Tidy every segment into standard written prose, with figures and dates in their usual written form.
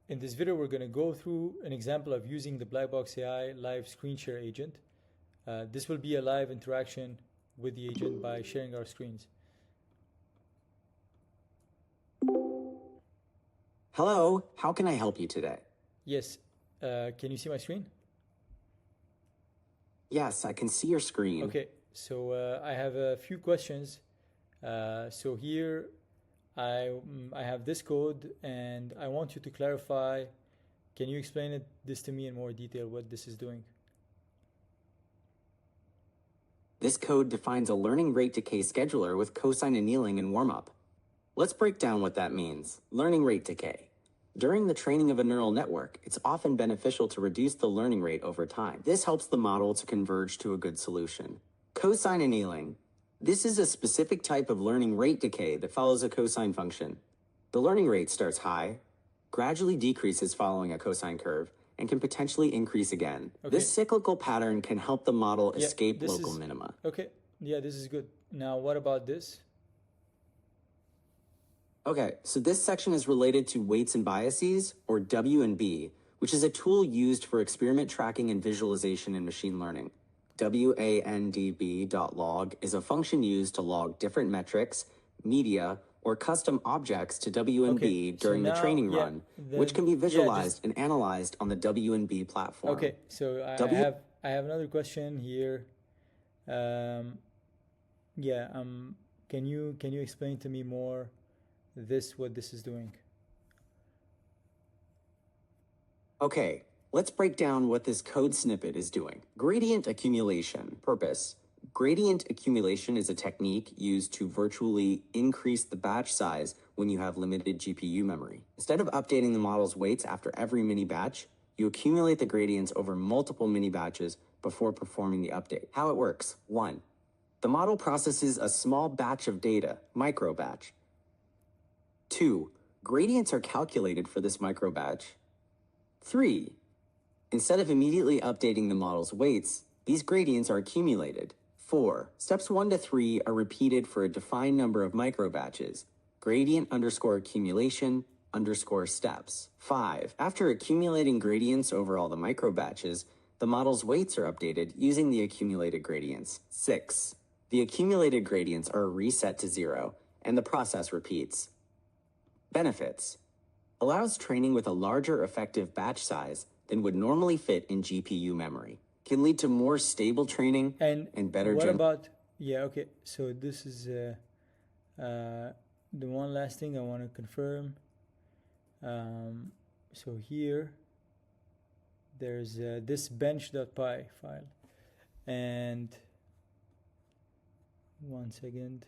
In this video, we're going to go through an example of using the BLACKBOXAI live screen share agent. This will be a live interaction with the agent by sharing our screens. Hello, how can I help you today? Yes, can you see my screen? Yes, I can see your screen. Okay, so I have a few questions. So here I have this code and I want you to clarify. Can you explain this to me in more detail, what this is doing? This code defines a learning rate decay scheduler with cosine annealing and warm-up. Let's break down what that means. Learning rate decay. During the training of a neural network, it's often beneficial to reduce the learning rate over time. This helps the model to converge to a good solution. Cosine annealing. This is a specific type of learning rate decay that follows a cosine function. The learning rate starts high, gradually decreases following a cosine curve, and can potentially increase again. Okay. This cyclical pattern can help the model escape local minima. Okay, yeah, this is good. Now, what about this? Okay, so this section is related to weights and biases, or W&B, which is a tool used for experiment tracking and visualization in machine learning. WANDB.log is a function used to log different metrics, media, or custom objects to W&B during the training run, which can be visualized and analyzed on the W&B platform. Okay, so I have another question here. Can you explain to me more what this is doing? Okay, let's break down what this code snippet is doing. Gradient accumulation. Purpose. Gradient accumulation is a technique used to virtually increase the batch size when you have limited GPU memory. Instead of updating the model's weights after every mini batch, you accumulate the gradients over multiple mini batches before performing the update. How it works. 1. The model processes a small batch of data, micro batch. 2. Gradients are calculated for this micro batch. 3. Instead of immediately updating the model's weights, these gradients are accumulated. 4. Steps 1 to 3 are repeated for a defined number of micro batches. Gradient underscore accumulation underscore steps. 5. After accumulating gradients over all the micro batches, the model's weights are updated using the accumulated gradients. 6. The accumulated gradients are reset to 0, and the process repeats. Benefits. Allows training with a larger effective batch size than would normally fit in GPU memory. Can lead to more stable training and better. What about? Yeah, okay. So this is the one last thing I want to confirm. So here there's this bench.py file, and one second.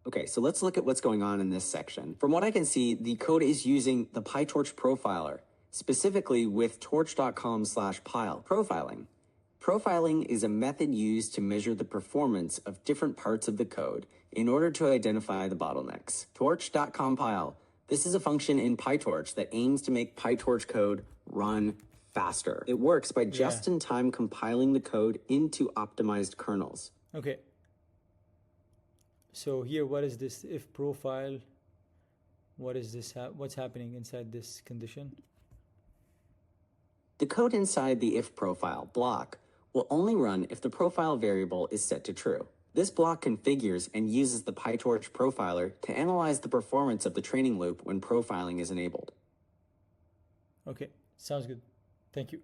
Okay, so let's look at what's going on in this section. From what I can see, the code is using the PyTorch profiler, specifically with torch.com/pile profiling. Profiling is a method used to measure the performance of different parts of the code in order to identify the bottlenecks. Torch.com/pile. This is a function in PyTorch that aims to make PyTorch code run faster. It works by just-in-time compiling the code into optimized kernels. Okay. So here, what is this if profile? What is this? What's happening inside this condition? The code inside the if profile block will only run if the profile variable is set to true. This block configures and uses the PyTorch profiler to analyze the performance of the training loop when profiling is enabled. Okay, sounds good. Thank you.